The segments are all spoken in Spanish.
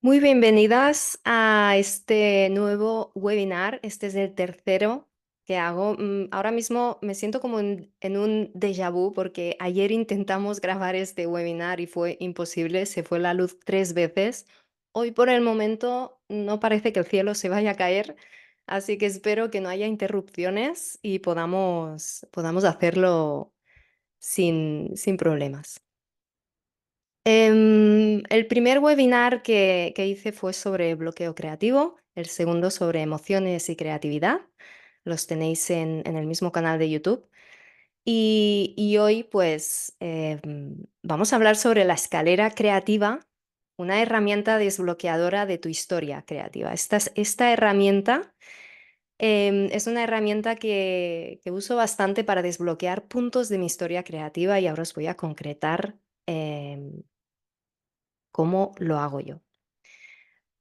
Muy bienvenidas a este nuevo webinar. Este es el tercero que hago. Ahora mismo me siento como en un déjà vu porque ayer intentamos grabar este webinar y fue imposible. Se fue la luz 3 veces. Hoy por el momento no parece que el cielo se vaya a caer, así que espero que no haya interrupciones y podamos hacerlo sin problemas. El primer webinar que hice fue sobre bloqueo creativo, el segundo sobre emociones y creatividad. Los tenéis en el mismo canal de YouTube. Y hoy, pues, vamos a hablar sobre la escalera creativa, una herramienta desbloqueadora de tu historia creativa. Esta herramienta es una herramienta que uso bastante para desbloquear puntos de mi historia creativa y ahora os voy a concretar em, cómo lo hago yo.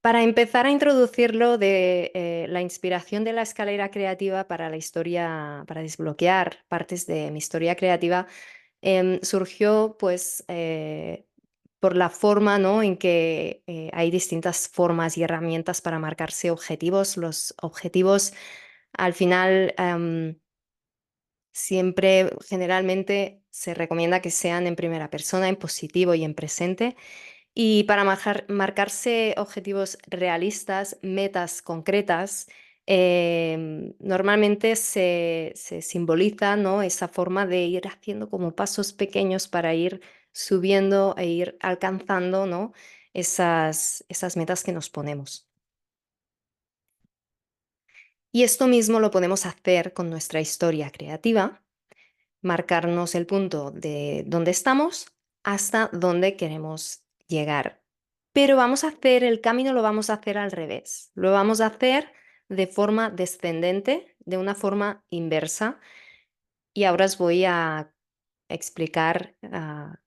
Para empezar a introducirlo de la inspiración de la escalera creativa para la historia, para desbloquear partes de mi historia creativa, surgió pues por la forma, ¿no?, en que hay distintas formas y herramientas para marcarse objetivos. Los objetivos al final siempre, generalmente, se recomienda que sean en primera persona, en positivo y en presente. Y para marcarse objetivos realistas, metas concretas, normalmente se simboliza, ¿no?, esa forma de ir haciendo como pasos pequeños para ir subiendo e ir alcanzando, ¿no?, esas metas que nos ponemos. Y esto mismo lo podemos hacer con nuestra historia creativa, marcarnos el punto de dónde estamos hasta dónde queremos llegar. Pero vamos a hacer el camino, lo vamos a hacer al revés. Lo vamos a hacer de forma descendente, de una forma inversa. Y ahora os voy a explicar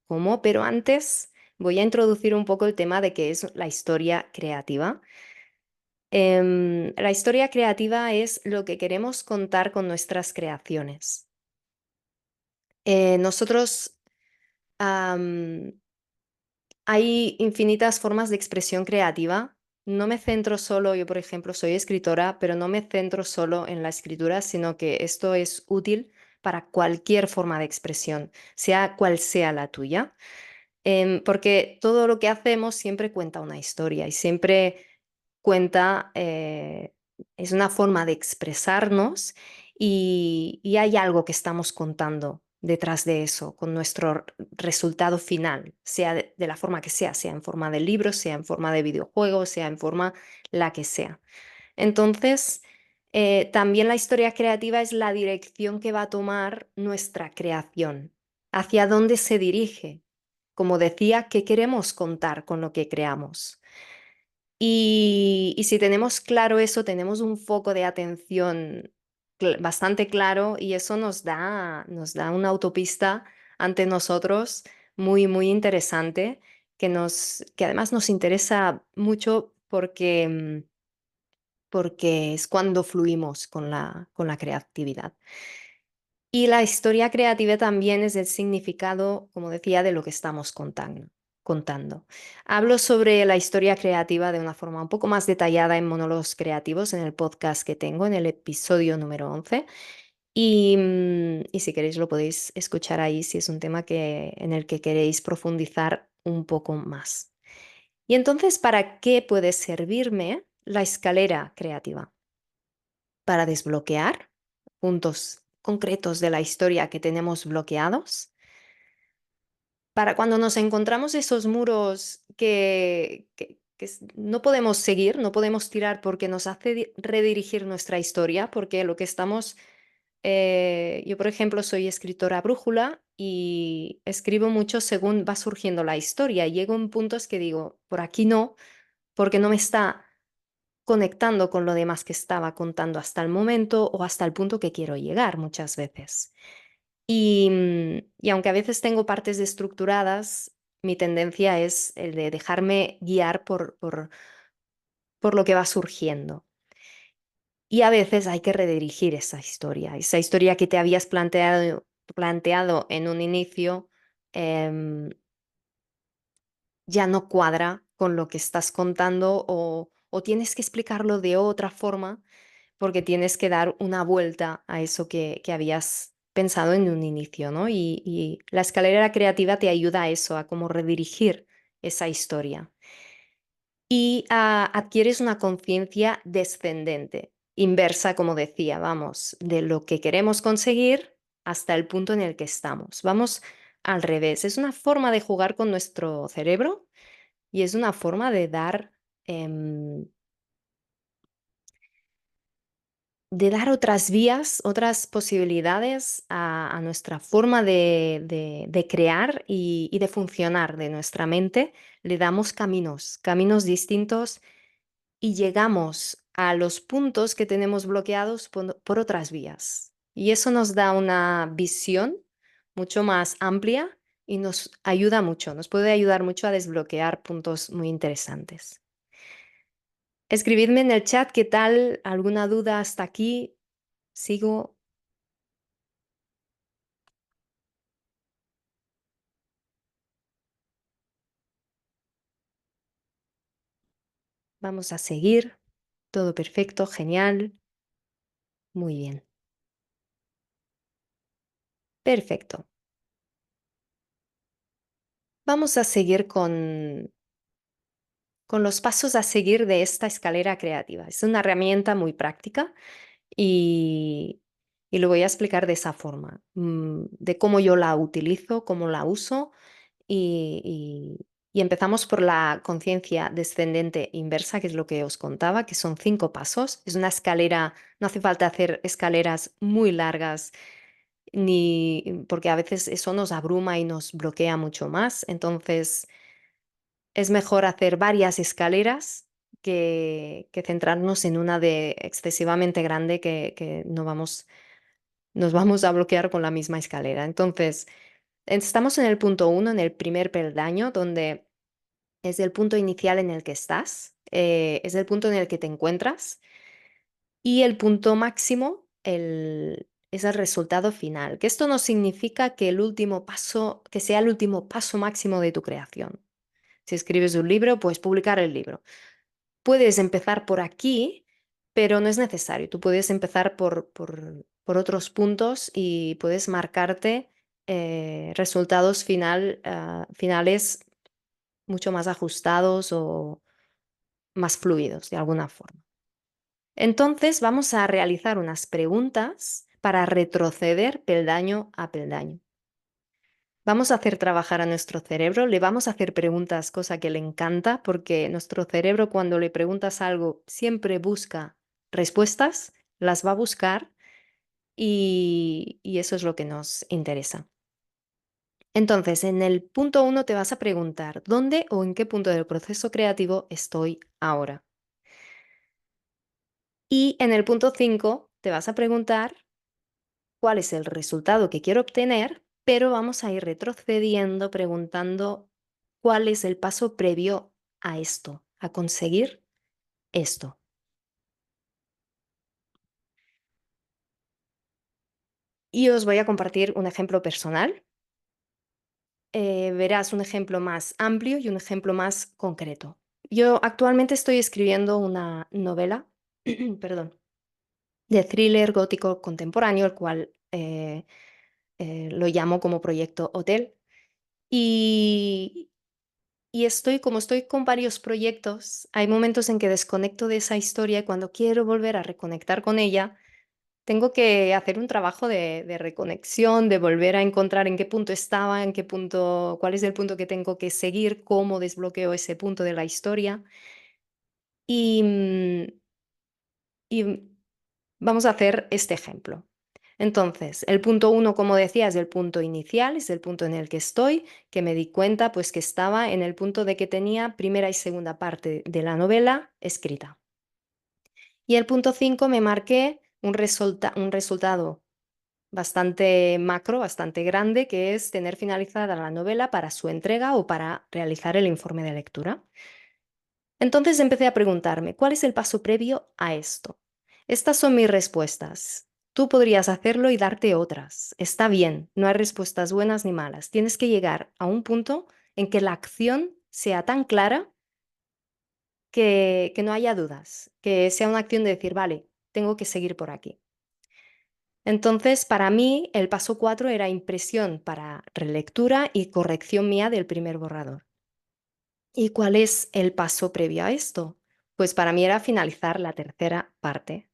cómo, pero antes voy a introducir un poco el tema de qué es la historia creativa. La historia creativa es lo que queremos contar con nuestras creaciones. Nosotros Am, hay infinitas formas de expresión creativa. No me centro solo, yo por ejemplo soy escritora, pero no me centro solo en la escritura, sino que esto es útil para cualquier forma de expresión, sea cual sea la tuya. Porque todo lo que hacemos siempre cuenta una historia y siempre cuenta, es una forma de expresarnos y hay algo que estamos contando detrás de eso, con nuestro resultado final, sea de la forma que sea en forma de libro, sea en forma de videojuego, sea en forma la que sea. Entonces, también la historia creativa es la dirección que va a tomar nuestra creación, hacia dónde se dirige. Como decía, ¿qué queremos contar con lo que creamos? Y si tenemos claro eso, tenemos un foco de atención bastante claro y eso nos da una autopista ante nosotros muy, muy interesante que además nos interesa mucho porque es cuando fluimos con la creatividad. Y la historia creativa también es el significado, como decía, de lo que estamos contando. Hablo sobre la historia creativa de una forma un poco más detallada en Monólogos Creativos, en el podcast que tengo, en el episodio número 11. Y si queréis lo podéis escuchar ahí si es un tema en el que queréis profundizar un poco más. Y entonces, ¿para qué puede servirme la escalera creativa? Para desbloquear puntos concretos de la historia que tenemos bloqueados, para cuando nos encontramos esos muros que no podemos seguir, no podemos tirar porque nos hace redirigir nuestra historia, porque lo que estamos, yo por ejemplo soy escritora brújula y escribo mucho según va surgiendo la historia y llego en puntos que digo, por aquí no, porque no me está conectando con lo demás que estaba contando hasta el momento o hasta el punto que quiero llegar muchas veces. Y aunque a veces tengo partes estructuradas, mi tendencia es el de dejarme guiar por lo que va surgiendo. Y a veces hay que redirigir esa historia que te habías planteado en un inicio, em, ya no cuadra con lo que estás contando o tienes que explicarlo de otra forma porque tienes que dar una vuelta a eso que habías pensado en un inicio, ¿no? Y la escalera creativa te ayuda a eso, a cómo redirigir esa historia. Y adquieres una conciencia descendente, inversa, como decía, vamos, de lo que queremos conseguir hasta el punto en el que estamos. Vamos al revés. Es una forma de jugar con nuestro cerebro y es una forma em, de dar otras vías, otras posibilidades a nuestra forma de crear y de funcionar de nuestra mente. Le damos caminos, caminos distintos y llegamos a los puntos que tenemos bloqueados por otras vías. Y eso nos da una visión mucho más amplia y nos ayuda mucho, nos puede ayudar mucho a desbloquear puntos muy interesantes. Escribidme en el chat qué tal, alguna duda hasta aquí. Sigo, vamos a seguir. Todo perfecto, genial. Muy bien. Perfecto. Vamos a seguir con los pasos a seguir de esta escalera creativa. Es una herramienta muy práctica y, y lo voy a explicar de esa forma, de cómo yo la utilizo, cómo la uso y empezamos por la conciencia descendente inversa, que es lo que os contaba, que son 5 pasos. Es una escalera, no hace falta hacer escaleras muy largas, ni porque a veces eso nos abruma y nos bloquea mucho más. Entonces, es mejor hacer varias escaleras que centrarnos en una de excesivamente grande que no vamos, nos vamos a bloquear con la misma escalera. Entonces, estamos en el punto uno, en el primer peldaño, donde es el punto inicial en el que estás, es el punto en el que te encuentras y el punto máximo es el resultado final. Que esto no significa que el último paso, que sea el último paso máximo de tu creación. Si escribes un libro, puedes publicar el libro. Puedes empezar por aquí, pero no es necesario. Tú puedes empezar por otros puntos y puedes marcarte resultados finales mucho más ajustados o más fluidos de alguna forma. Entonces vamos a realizar unas preguntas para retroceder peldaño a peldaño. Vamos a hacer trabajar a nuestro cerebro, le vamos a hacer preguntas, cosa que le encanta, porque nuestro cerebro cuando le preguntas algo siempre busca respuestas, las va a buscar y eso es lo que nos interesa. Entonces, en el punto uno te vas a preguntar, ¿dónde o en qué punto del proceso creativo estoy ahora? Y en el punto 5 te vas a preguntar cuál es el resultado que quiero obtener, pero vamos a ir retrocediendo preguntando cuál es el paso previo a esto, a conseguir esto. Y os voy a compartir un ejemplo personal. Verás un ejemplo más amplio y un ejemplo más concreto. Yo actualmente estoy escribiendo una novela, perdón, de thriller gótico contemporáneo, el cual lo llamo como proyecto Hotel. Y, y estoy, como estoy con varios proyectos, hay momentos en que desconecto de esa historia y cuando quiero volver a reconectar con ella, tengo que hacer un trabajo de reconexión, de volver a encontrar en qué punto estaba, en qué punto, cuál es el punto que tengo que seguir, cómo desbloqueo ese punto de la historia. Y, y vamos a hacer este ejemplo. Entonces, el punto uno, como decía, es el punto inicial, es el punto en el que estoy, que me di cuenta pues que estaba en el punto de que tenía primera y segunda parte de la novela escrita. Y el punto 5 me marqué un resultado bastante macro, bastante grande, que es tener finalizada la novela para su entrega o para realizar el informe de lectura. Entonces empecé a preguntarme, ¿cuál es el paso previo a esto? Estas son mis respuestas. Tú podrías hacerlo y darte otras. Está bien, no hay respuestas buenas ni malas. Tienes que llegar a un punto en que la acción sea tan clara que no haya dudas, que sea una acción de decir, vale, tengo que seguir por aquí. Entonces, para mí, el paso 4 era impresión para relectura y corrección mía del primer borrador. ¿Y cuál es el paso previo a esto? Pues para mí era finalizar la tercera parte.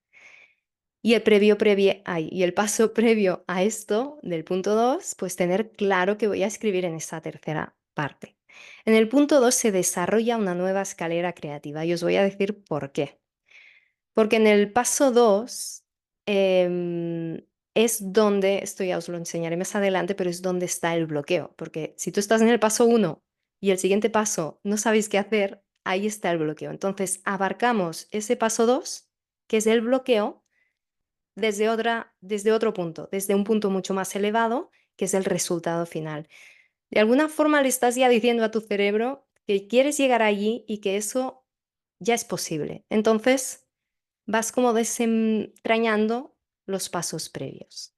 Y el paso previo a esto, del punto 2, pues tener claro que voy a escribir en esa tercera parte. En el punto 2 se desarrolla una nueva escalera creativa y os voy a decir por qué. Porque en el paso 2 es donde, esto ya os lo enseñaré más adelante, pero es donde está el bloqueo. Porque si tú estás en el paso 1 y el siguiente paso no sabéis qué hacer, ahí está el bloqueo. Entonces abarcamos ese paso 2, que es el bloqueo, desde otro punto, desde un punto mucho más elevado, que es el resultado final. De alguna forma le estás ya diciendo a tu cerebro que quieres llegar allí y que eso ya es posible. Entonces vas como desentrañando los pasos previos.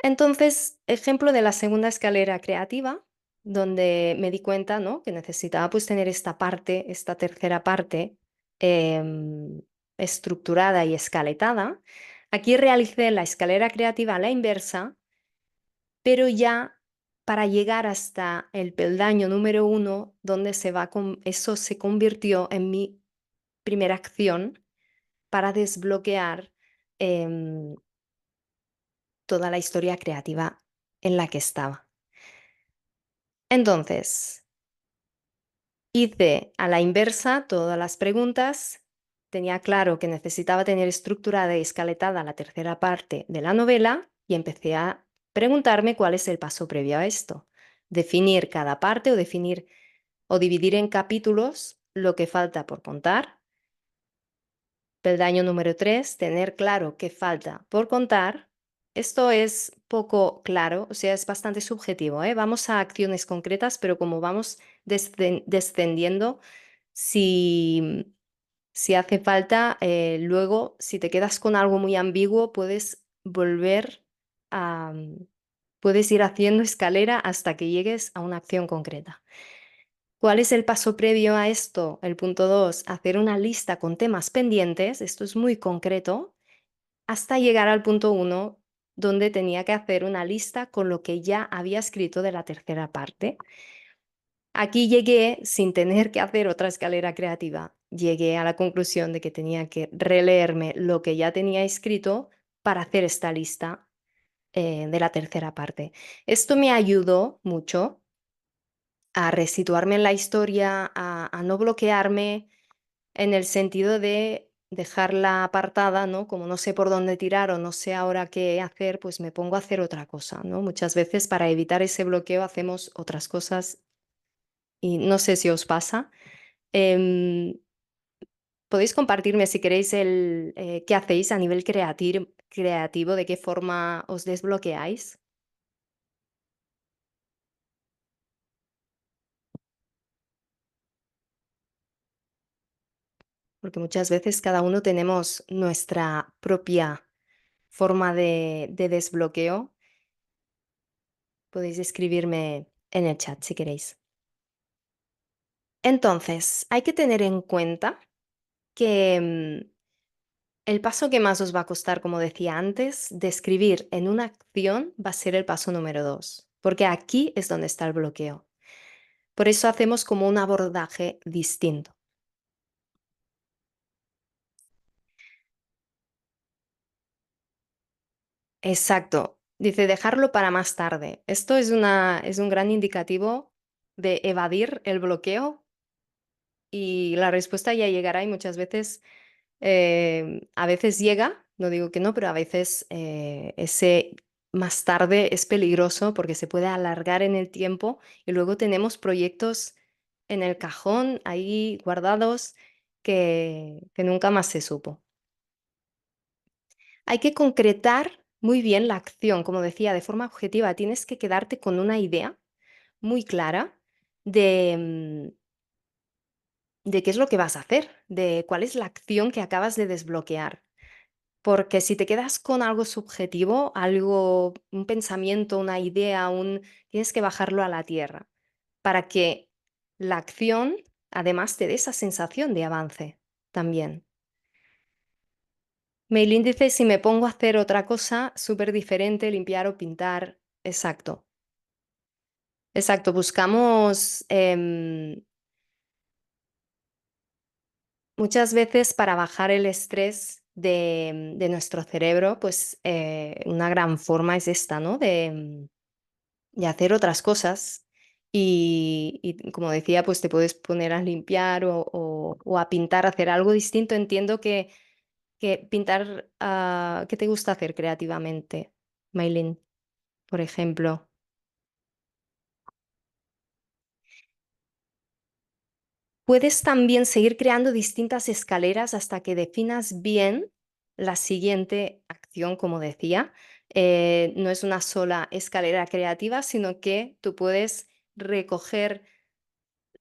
Entonces, ejemplo de la segunda escalera creativa, donde me di cuenta, ¿no?, que necesitaba pues tener esta parte, esta tercera parte em, estructurada y escaletada. Aquí realicé la escalera creativa a la inversa, pero ya para llegar hasta el peldaño número 1, donde eso se convirtió en mi primera acción para desbloquear em, toda la historia creativa en la que estaba. Entonces, hice a la inversa todas las preguntas, tenía claro que necesitaba tener estructurada y escaletada la tercera parte de la novela y empecé a preguntarme cuál es el paso previo a esto. Definir cada parte o definir o dividir en capítulos lo que falta por contar. Peldaño número 3, tener claro qué falta por contar. Esto es poco claro, o sea, es bastante subjetivo, ¿eh? Vamos a acciones concretas, pero como vamos descendiendo, si, si hace falta, luego, si te quedas con algo muy ambiguo, puedes volver a... puedes ir haciendo escalera hasta que llegues a una acción concreta. ¿Cuál es el paso previo a esto? El punto 2, hacer una lista con temas pendientes, esto es muy concreto, hasta llegar al punto 1, donde tenía que hacer una lista con lo que ya había escrito de la tercera parte. Aquí llegué sin tener que hacer otra escalera creativa. Llegué a la conclusión de que tenía que releerme lo que ya tenía escrito para hacer esta lista de la tercera parte. Esto me ayudó mucho a resituarme en la historia, a no bloquearme en el sentido de dejarla apartada, ¿no? Como no sé por dónde tirar o no sé ahora qué hacer, pues me pongo a hacer otra cosa, ¿no? Muchas veces para evitar ese bloqueo hacemos otras cosas y no sé si os pasa. Em, Podéis compartirme si queréis qué hacéis a nivel creativo, de qué forma os desbloqueáis, porque muchas veces cada uno tenemos nuestra propia forma de desbloqueo. Podéis escribirme en el chat si queréis. Entonces, hay que tener en cuenta que el paso que más os va a costar, como decía antes, de escribir en una acción va a ser el paso número 2, porque aquí es donde está el bloqueo. Por eso hacemos como un abordaje distinto. Exacto. Dice dejarlo para más tarde. Esto es un gran indicativo de evadir el bloqueo y la respuesta ya llegará y muchas veces, a veces llega, no digo que no, pero a veces ese más tarde es peligroso porque se puede alargar en el tiempo y luego tenemos proyectos en el cajón ahí guardados que nunca más se supo. Hay que concretar muy bien la acción, como decía, de forma objetiva. Tienes que quedarte con una idea muy clara de, de qué es lo que vas a hacer, de cuál es la acción que acabas de desbloquear. Porque si te quedas con algo subjetivo, algo, un pensamiento, una idea, tienes que bajarlo a la tierra. para que la acción además te dé esa sensación de avance también. Mail dice, si me pongo a hacer otra cosa súper diferente, limpiar o pintar. Exacto, exacto. Buscamos muchas veces para bajar el estrés de nuestro cerebro, pues una gran forma es esta, ¿no? De hacer otras cosas. Y como decía, pues te puedes poner a limpiar o a pintar, hacer algo distinto. Entiendo que pintar, ¿qué te gusta hacer creativamente, Maylin, por ejemplo? Puedes también seguir creando distintas escaleras hasta que definas bien la siguiente acción, como decía. No es una sola escalera creativa, sino que tú puedes recoger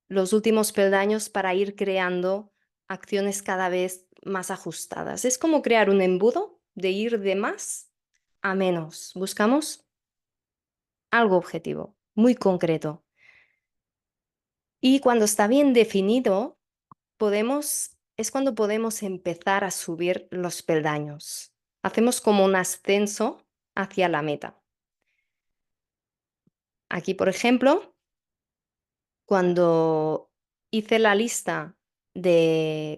los últimos peldaños para ir creando acciones cada vez más ajustadas. Es como crear un embudo de ir de más a menos. Buscamos algo objetivo, muy concreto. Y cuando está bien definido, es cuando podemos empezar a subir los peldaños. Hacemos como un ascenso hacia la meta. Aquí, por ejemplo, cuando hice la lista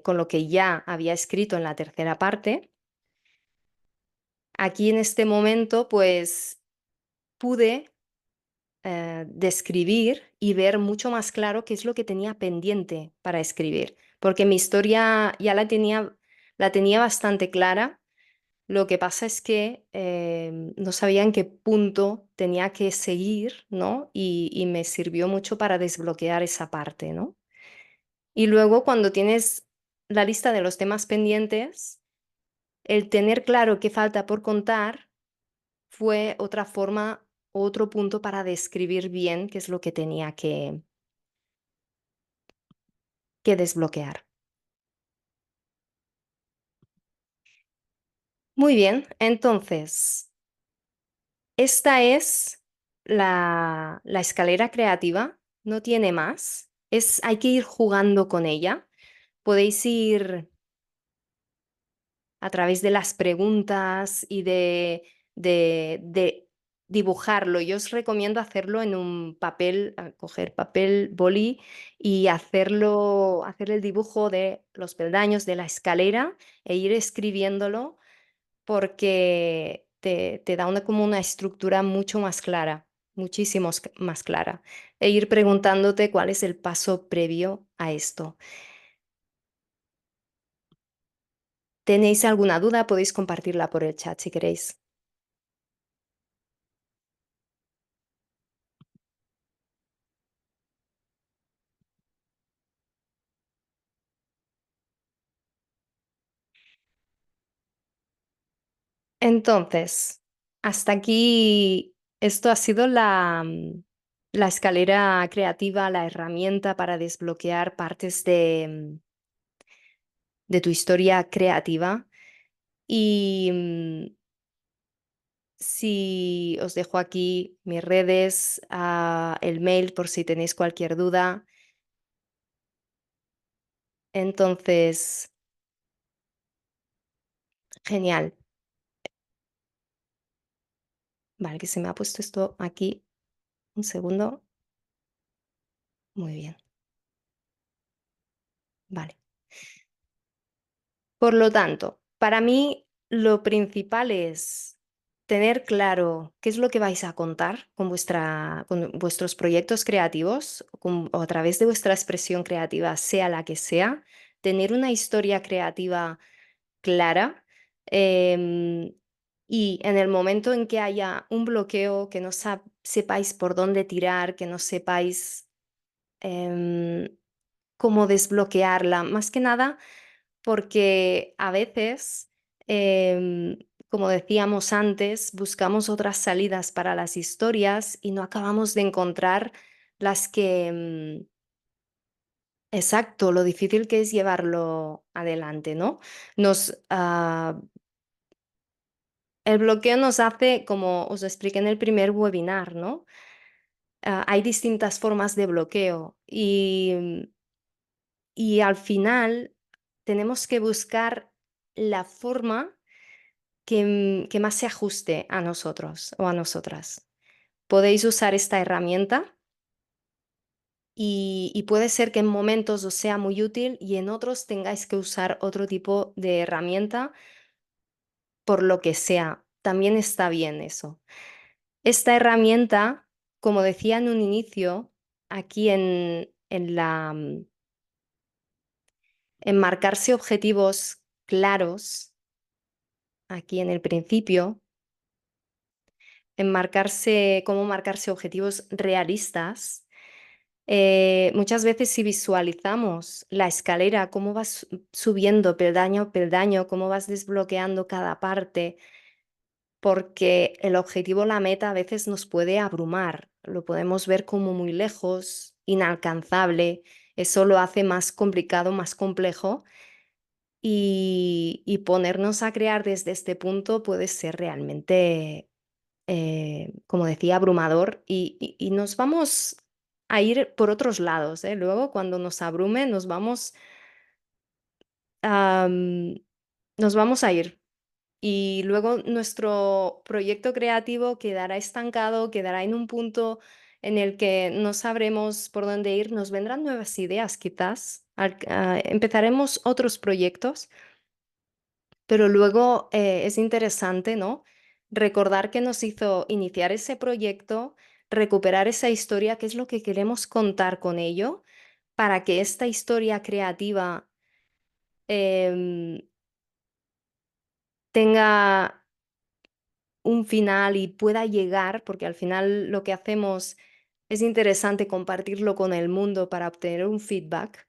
con lo que ya había escrito en la tercera parte, aquí en este momento, pues pude describir y ver mucho más claro qué es lo que tenía pendiente para escribir, porque mi historia ya la tenía bastante clara. Lo que pasa es que no sabía en qué punto tenía que seguir, ¿no? Y me sirvió mucho para desbloquear esa parte, ¿no? Y luego cuando tienes la lista de los temas pendientes, el tener claro qué falta por contar fue otra forma, otro punto para describir bien qué es lo que tenía que desbloquear. Muy bien, entonces, esta es la escalera creativa, no tiene más. Hay que ir jugando con ella. Podéis ir a través de las preguntas y de dibujarlo. Yo os recomiendo hacerlo en un papel, coger papel, boli y hacer el dibujo de los peldaños de la escalera e ir escribiéndolo porque te da como una estructura mucho más clara, muchísimo más clara. E ir preguntándote cuál es el paso previo a esto. ¿Tenéis alguna duda? Podéis compartirla por el chat si queréis. Entonces, hasta aquí, esto ha sido la escalera creativa, la herramienta para desbloquear partes de tu historia creativa. Y si os dejo aquí mis redes, el mail por si tenéis cualquier duda. Entonces, genial. Vale, que se me ha puesto esto aquí. Un segundo. Muy bien. Vale. Por lo tanto, para mí lo principal es tener claro qué es lo que vais a contar con vuestros proyectos creativos o a través de vuestra expresión creativa, sea la que sea, tener una historia creativa clara. em, y en el momento en que haya un bloqueo, que no sepáis por dónde tirar, que no sepáis em, cómo desbloquearla, más que nada porque a veces, como decíamos antes, buscamos otras salidas para las historias y no acabamos de encontrar las que, exacto, lo difícil que es llevarlo adelante, ¿no? Nos, ah, el bloqueo nos hace, como os expliqué en el primer webinar, ¿no? hay distintas formas de bloqueo y al final tenemos que buscar la forma que más se ajuste a nosotros o a nosotras. Podéis usar esta herramienta y puede ser que en momentos os sea muy útil y en otros tengáis que usar otro tipo de herramienta por lo que sea. También está bien eso. Esta herramienta, como decía en un inicio, aquí en marcarse objetivos claros, aquí en el principio, en cómo marcarse objetivos realistas. Muchas veces si visualizamos la escalera, cómo vas subiendo peldaño a peldaño, cómo vas desbloqueando cada parte, porque el objetivo, la meta, a veces nos puede abrumar, lo podemos ver como muy lejos, inalcanzable, eso lo hace más complicado, más complejo y ponernos a crear desde este punto puede ser realmente, como decía, abrumador y nos vamos a ir por otros lados, ¿eh? Luego, cuando nos abrume, am, nos vamos a ir. Y luego nuestro proyecto creativo quedará estancado, quedará en un punto en el que no sabremos por dónde ir. Nos vendrán nuevas ideas, quizás. Empezaremos otros proyectos, pero luego es interesante, ¿no? Recordar qué nos hizo iniciar ese proyecto, recuperar esa historia, qué es lo que queremos contar con ello, para que esta historia creativa em, tenga un final y pueda llegar, porque al final lo que hacemos es interesante compartirlo con el mundo para obtener un feedback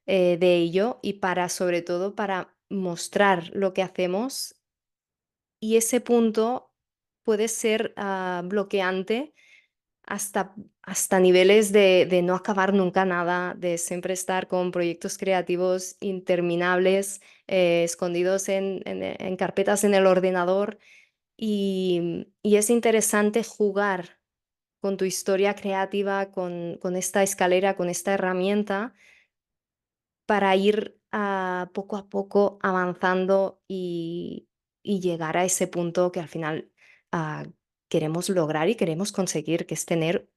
de ello y para, sobre todo, para mostrar lo que hacemos. Y ese punto puede ser bloqueante hasta, hasta niveles de no acabar nunca nada, de siempre estar con proyectos creativos interminables, escondidos en carpetas en el ordenador y es interesante jugar con tu historia creativa, con esta escalera, con esta herramienta, para ir poco a poco avanzando y llegar a ese punto que al final ah, queremos lograr y queremos conseguir, que es tener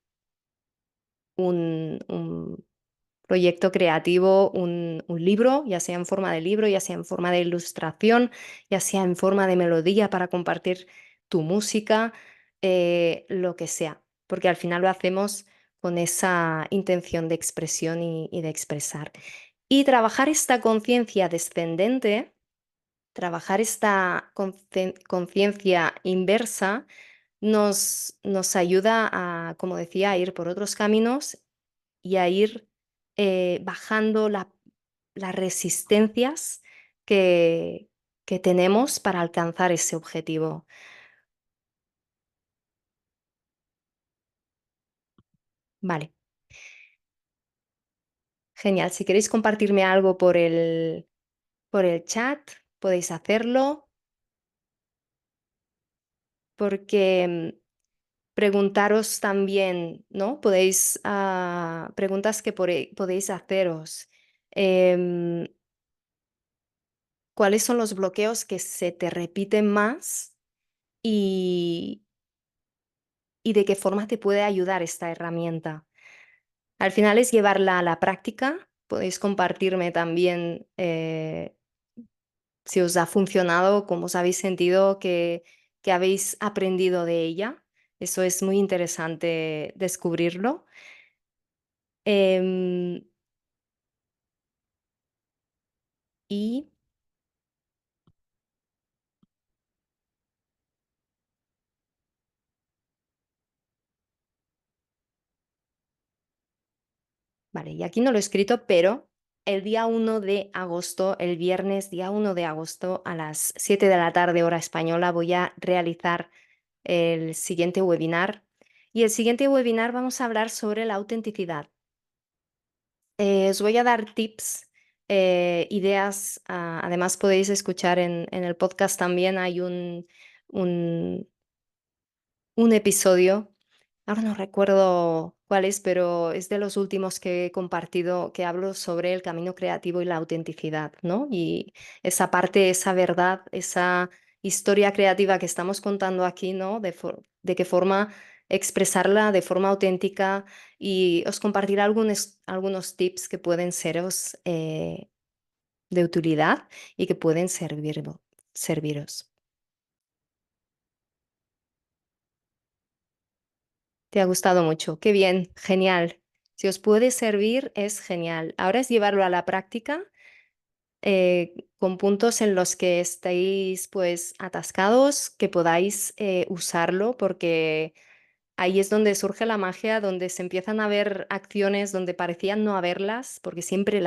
un proyecto creativo, un libro, ya sea en forma de libro, ya sea en forma de ilustración, ya sea en forma de melodía para compartir tu música, lo que sea, porque al final lo hacemos con esa intención de expresión y de expresar. Y trabajar esta conciencia descendente, trabajar esta conciencia inversa, nos ayuda a, como decía, a ir por otros caminos y a ir bajando las resistencias que, que tenemos para alcanzar ese objetivo. Vale, genial. Si queréis compartirme algo por el chat, podéis hacerlo, porque preguntaros también, ¿no? Podéis, preguntas que podéis haceros. em, ¿Cuáles son los bloqueos que se te repiten más y, y de qué forma te puede ayudar esta herramienta? Al final es llevarla a la práctica. Podéis compartirme también si os ha funcionado, cómo os habéis sentido, que habéis aprendido de ella. Eso es muy interesante descubrirlo. Em, y vale, y aquí no lo he escrito, pero el día 1 de agosto, el viernes día 1 de agosto a las 7 de la tarde hora española, voy a realizar el siguiente webinar. Y el siguiente webinar vamos a hablar sobre la autenticidad. Os voy a dar tips, ideas. Además, podéis escuchar en el podcast también hay un, un episodio Ahora no recuerdo cuál es, pero es de los últimos que he compartido, que hablo sobre el camino creativo y la autenticidad, ¿no? Y esa parte, esa verdad, esa historia creativa que estamos contando aquí, ¿no? De qué forma expresarla de forma auténtica y os compartiré algunos tips que pueden seros de utilidad y que pueden serviros. Te ha gustado mucho. Qué bien, genial. Si os puede servir, es genial. Ahora es llevarlo a la práctica, con puntos en los que estéis pues atascados, que podáis usarlo, porque ahí es donde surge la magia, donde se empiezan a ver acciones donde parecían no haberlas, porque siempre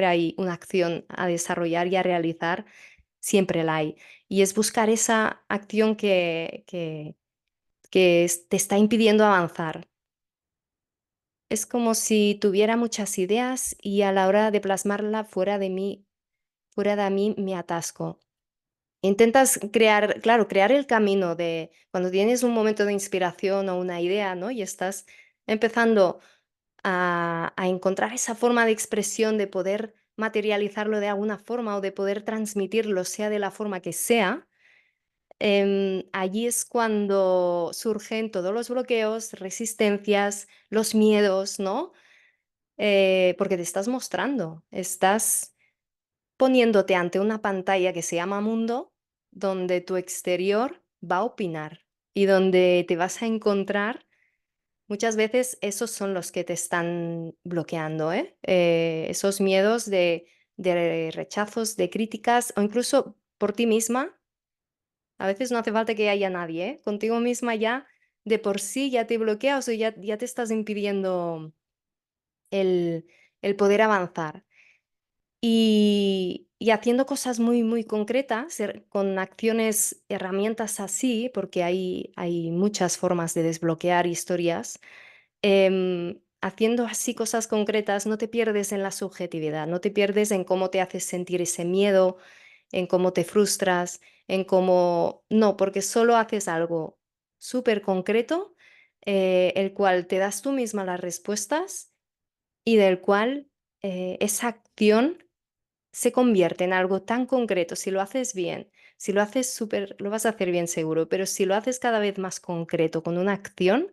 hay una acción a desarrollar y a realizar, siempre la hay. Y es buscar esa acción que te está impidiendo avanzar. Es como si tuviera muchas ideas y a la hora de plasmarla fuera de mí me atasco. Intentas crear, claro, crear el camino de cuando tienes un momento de inspiración o una idea, ¿no? Y estás empezando a encontrar esa forma de expresión, de poder materializarlo de alguna forma o de poder transmitirlo, sea de la forma que sea. Allí es cuando surgen todos los bloqueos, resistencias, los miedos, ¿no? Porque te estás mostrando, estás poniéndote ante una pantalla que se llama mundo, donde tu exterior va a opinar y donde te vas a encontrar. Muchas veces esos son los que te están bloqueando, ¿eh? Esos miedos de rechazos, de críticas o incluso por ti misma. A veces no hace falta que haya nadie, ¿eh? Contigo misma ya de por sí ya te bloqueas o ya te estás impidiendo el, el poder avanzar. Y haciendo cosas muy, muy concretas, con acciones, herramientas así, porque hay muchas formas de desbloquear historias, haciendo así cosas concretas, no te pierdes en la subjetividad, no te pierdes en cómo te haces sentir ese miedo, en cómo te frustras, en cómo... No, porque solo haces algo súper concreto, el cual te das tú misma las respuestas y del cual esa acción se convierte en algo tan concreto, si lo haces bien, si lo haces súper, lo vas a hacer bien seguro, pero si lo haces cada vez más concreto con una acción,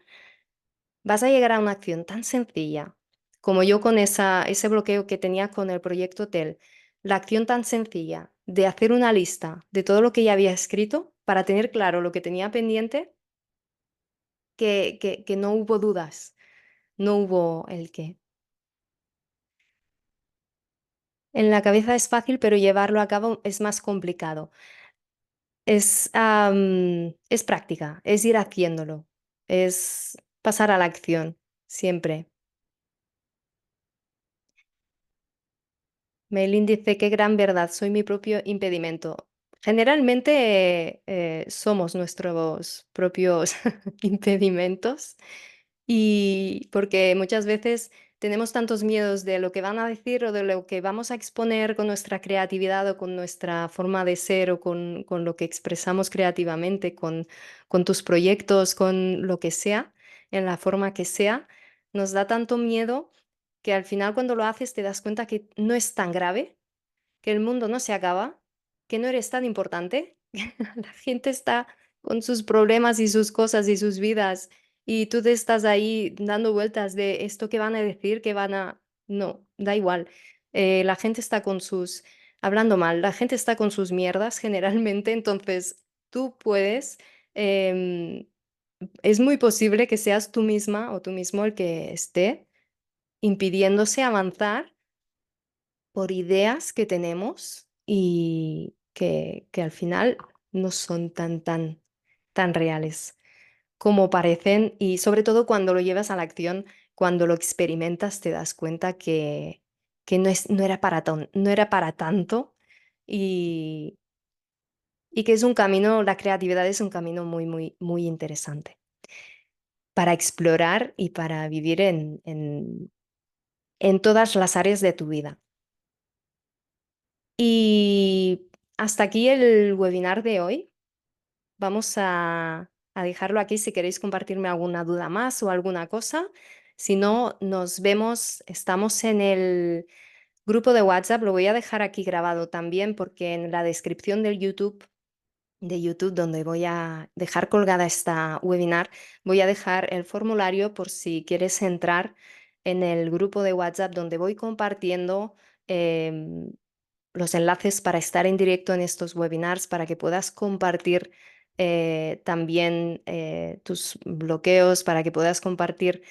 vas a llegar a una acción tan sencilla como yo con ese bloqueo que tenía con el proyecto hotel, la acción tan sencilla de hacer una lista de todo lo que ya había escrito para tener claro lo que tenía pendiente, que no hubo dudas, no hubo el qué. En la cabeza es fácil, pero llevarlo a cabo es más complicado. Es práctica, es ir haciéndolo, es pasar a la acción, siempre. Maylin dice, qué gran verdad, soy mi propio impedimento. Generalmente somos nuestros propios impedimentos y porque muchas veces tenemos tantos miedos de lo que van a decir o de lo que vamos a exponer con nuestra creatividad o con nuestra forma de ser o con lo que expresamos creativamente, con tus proyectos, con lo que sea, en la forma que sea, nos da tanto miedo que al final cuando lo haces te das cuenta que no es tan grave, que el mundo no se acaba, que no eres tan importante, la gente está con sus problemas y sus cosas y sus vidas y tú te estás ahí dando vueltas de esto que van a decir, que van a... No, da igual. La gente está con sus... Hablando mal, la gente está con sus mierdas generalmente, entonces tú puedes... em, es muy posible que seas tú misma o tú mismo el que esté impidiéndose avanzar por ideas que tenemos y que al final no son tan reales como parecen y sobre todo cuando lo llevas a la acción, cuando lo experimentas te das cuenta que no era no era para tanto y, y que es un camino, la creatividad es un camino muy, muy, muy interesante para explorar y para vivir en todas las áreas de tu vida. Y hasta aquí el webinar de hoy. Vamos a a dejarlo aquí si queréis compartirme alguna duda más o alguna cosa. Si no, nos vemos, estamos en el grupo de WhatsApp, lo voy a dejar aquí grabado también porque en la descripción de YouTube, donde voy a dejar colgada esta webinar, voy a dejar el formulario por si quieres entrar en el grupo de WhatsApp donde voy compartiendo em, los enlaces para estar en directo en estos webinars, para que puedas compartir también tus bloqueos, para que puedas compartir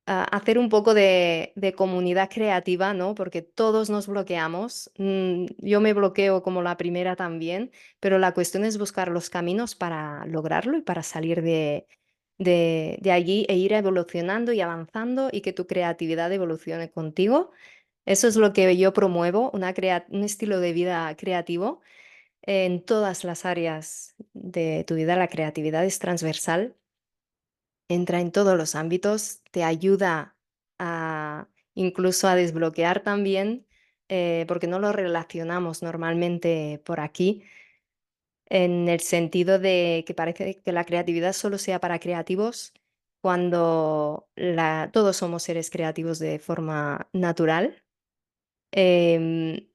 hacer un poco de comunidad creativa, ¿no? Porque todos nos bloqueamos. Yo me bloqueo como la primera también, pero la cuestión es buscar los caminos para lograrlo y para salir de allí e ir evolucionando y avanzando y que tu creatividad evolucione contigo. Eso es lo que yo promuevo, un estilo de vida creativo en todas las áreas de tu vida. La creatividad es transversal, entra en todos los ámbitos, te ayuda a incluso a desbloquear también, porque no lo relacionamos normalmente por aquí, en el sentido de que parece que la creatividad solo sea para creativos, cuando todos somos seres creativos de forma natural. Em,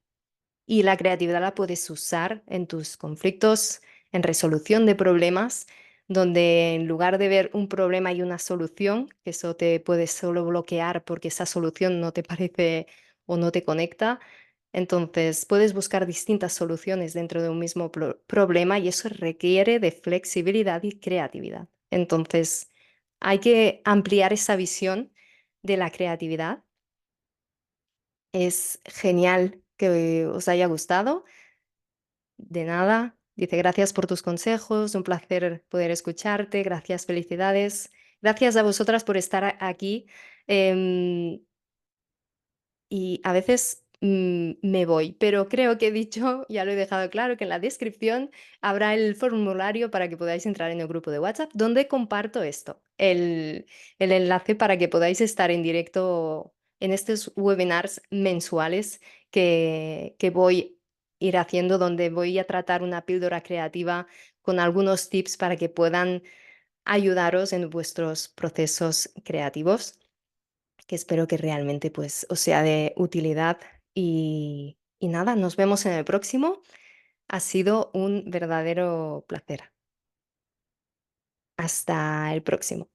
y la creatividad la puedes usar en tus conflictos, en resolución de problemas, donde en lugar de ver un problema y una solución, que eso te puede solo bloquear porque esa solución no te parece o no te conecta, entonces puedes buscar distintas soluciones dentro de un mismo problema y eso requiere de flexibilidad y creatividad. Entonces, hay que ampliar esa visión de la creatividad. Es genial que os haya gustado. De nada. Dice, gracias por tus consejos, un placer poder escucharte, gracias, felicidades. Gracias a vosotras por estar aquí. Em, y a veces me voy, pero creo que he dicho, ya lo he dejado claro, que en la descripción habrá el formulario para que podáis entrar en el grupo de WhatsApp, donde comparto esto, el enlace para que podáis estar en directo en estos webinars mensuales que voy a ir haciendo, donde voy a tratar una píldora creativa con algunos tips para que puedan ayudaros en vuestros procesos creativos, que espero que realmente pues os sea de utilidad y nada, nos vemos en el próximo. Ha sido un verdadero placer. Hasta el próximo.